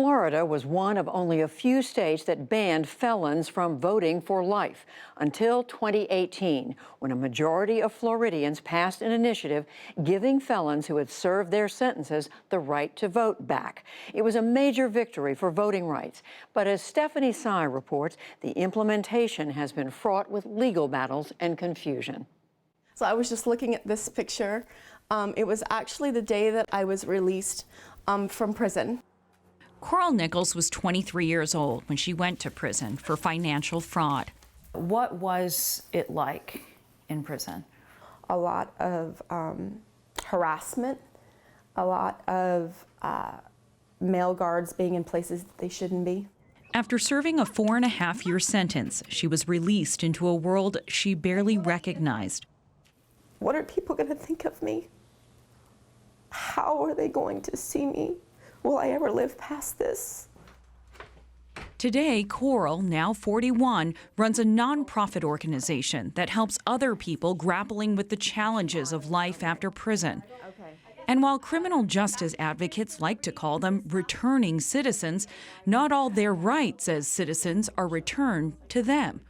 Florida was one of only a few states that banned felons from voting for life until 2018, when a majority of Floridians passed an initiative giving felons who had served their sentences the right to vote back. It was a major victory for voting rights. But as Stephanie Sy reports, the implementation has been fraught with legal battles and confusion. So I was just looking at this picture. It was actually the day that I was released from prison. Coral Nichols was 23 years old when she went to prison for financial fraud. What was it like in prison? A lot of harassment, a lot of male guards being in places that they shouldn't be. After serving a 4.5-year sentence, she was released into a world she barely recognized. What are people going to think of me? How are they going to see me? Will I ever live past this? Today, Coral, now 41, runs a nonprofit organization that helps other people grappling with the challenges of life after prison. And while criminal justice advocates like to call them returning citizens, not all their rights as citizens are returned to them.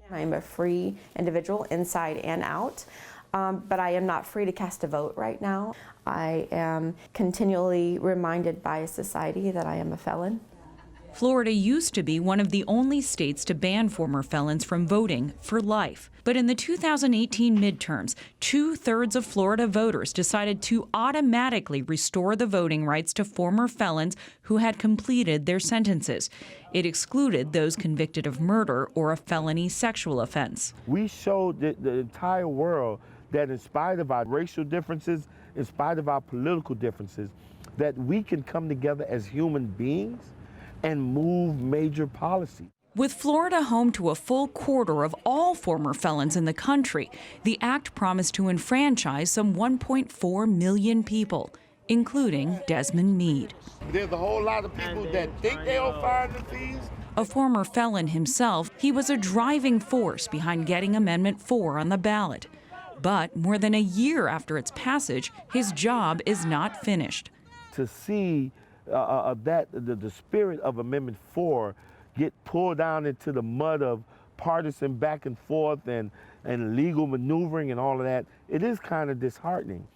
I am a free individual inside and out. But I am not free to cast a vote right now. I am continually reminded by society that I am a felon. Florida used to be one of the only states to ban former felons from voting for life. But in the 2018 midterms, 2/3 of Florida voters decided to automatically restore the voting rights to former felons who had completed their sentences. It excluded those convicted of murder or a felony sexual offense. We showed the entire world that in spite of our racial differences, in spite of our political differences, that we can come together as human beings and move major policy. With Florida home to a full quarter of all former felons in the country, the act promised to enfranchise some 1.4 million people, including Desmond Meade. There's a whole lot of people that think they'll find the fees. A former felon himself, he was a driving force behind getting Amendment 4 on the ballot. But more than a year after its passage, his job is not finished. To see the spirit of Amendment 4 get pulled down into the mud of partisan back and forth and legal maneuvering and all of that, it is kind of disheartening.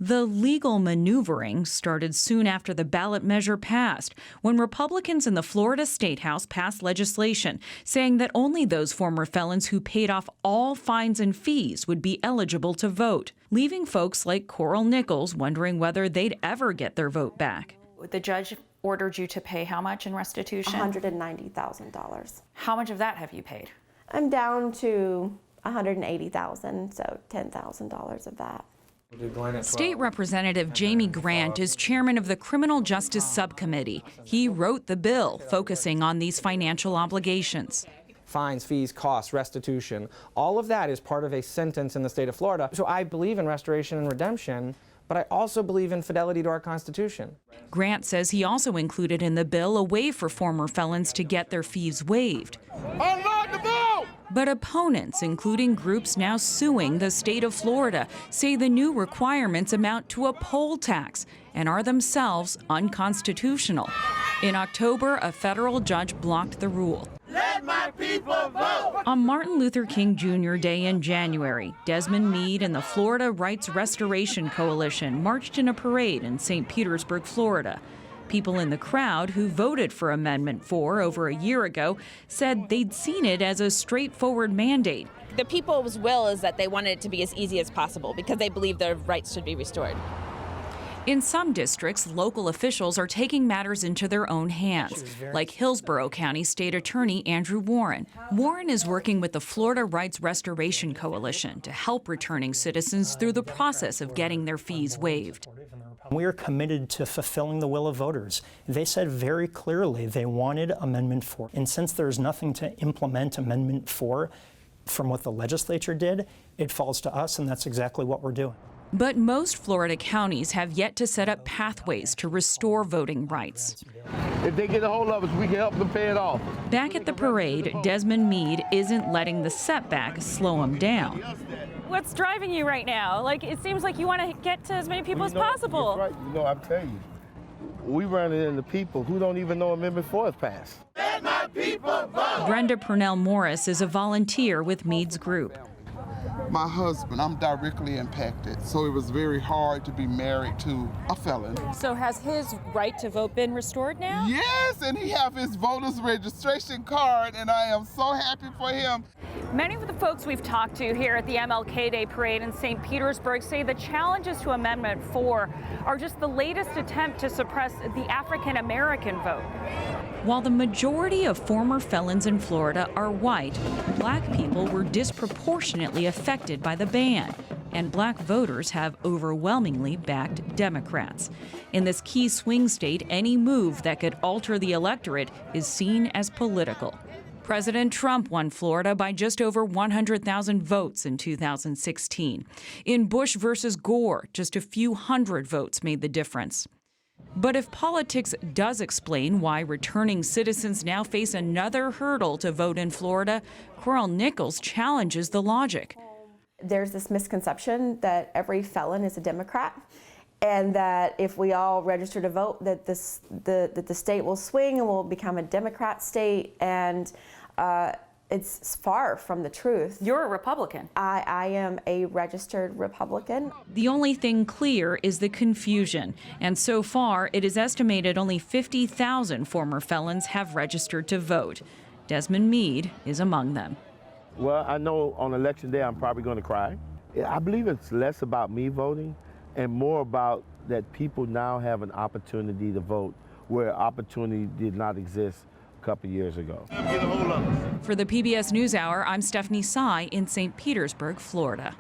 The legal maneuvering started soon after the ballot measure passed, when Republicans in the Florida State House passed legislation saying that only those former felons who paid off all fines and fees would be eligible to vote, leaving folks like Coral Nichols wondering whether they'd ever get their vote back. The judge ordered you to pay how much in restitution? $190,000. How much of that have you paid? I'm down to $180,000, so $10,000 of that. State Representative Jamie Grant is chairman of the Criminal Justice Subcommittee. He wrote the bill focusing on these financial obligations. Fines, fees, costs, restitution, all of that is part of a sentence in the state of Florida. So I believe in restoration and redemption, but I also believe in fidelity to our Constitution. Grant says he also included in the bill a way for former felons to get their fees waived. Unlock the vote! But opponents, including groups now suing the state of Florida, say the new requirements amount to a poll tax and are themselves unconstitutional. In October, a federal judge blocked the rule. Let my people vote! On Martin Luther King Jr. Day in January, Desmond Meade and the Florida Rights Restoration Coalition marched in a parade in St. Petersburg, Florida. People in the crowd who voted for Amendment 4 over a year ago said they'd seen it as a straightforward mandate. The people's will is that they wanted it to be as easy as possible because they believe their rights should be restored. In some districts, local officials are taking matters into their own hands, like Hillsborough County State Attorney Andrew Warren. Warren is working with the Florida Rights Restoration Coalition to help returning citizens through the process of getting their fees waived. We are committed to fulfilling the will of voters. They said very clearly they wanted Amendment 4. And since there's nothing to implement Amendment 4 from what the legislature did, it falls to us, and that's exactly what we're doing. But most Florida counties have yet to set up pathways to restore voting rights. If they get a hold of us, we can help them pay it off. Back at the parade, Desmond Meade isn't letting the setback slow him down. What's driving you right now? Like, it seems like you want to get to as many people as possible. Right. I'm telling you, we run into people who don't even know Amendment 4 is passed. Brenda Purnell Morris is a volunteer with Meade's group. My husband, I'm directly impacted, so it was very hard to be married to a felon. So has his right to vote been restored now? Yes, and he have his voter's registration card, and I am so happy for him. Many of the folks we've talked to here at the MLK Day Parade in St. Petersburg say the challenges to Amendment 4 are just the latest attempt to suppress the African American vote. While the majority of former felons in Florida are white, black people were disproportionately affected by the ban, and black voters have overwhelmingly backed Democrats. In this key swing state, any move that could alter the electorate is seen as political. President Trump won Florida by just over 100,000 votes in 2016. In Bush versus Gore, just a few hundred votes made the difference. But if politics does explain why returning citizens now face another hurdle to vote in Florida, Coral Nichols challenges the logic. There's this misconception that every felon is a Democrat, and that if we all register to vote, that the state will swing and will become a Democrat state, and it's far from the truth. You're a Republican. I am a registered Republican. The only thing clear is the confusion, and so far it is estimated only 50,000 former felons have registered to vote. Desmond Meade is among them. Well, I know on Election Day I'm probably going to cry. I believe it's less about me voting and more about that people now have an opportunity to vote where opportunity did not exist a couple years ago. For the PBS NewsHour, I'm Stephanie Sy in St. Petersburg, Florida.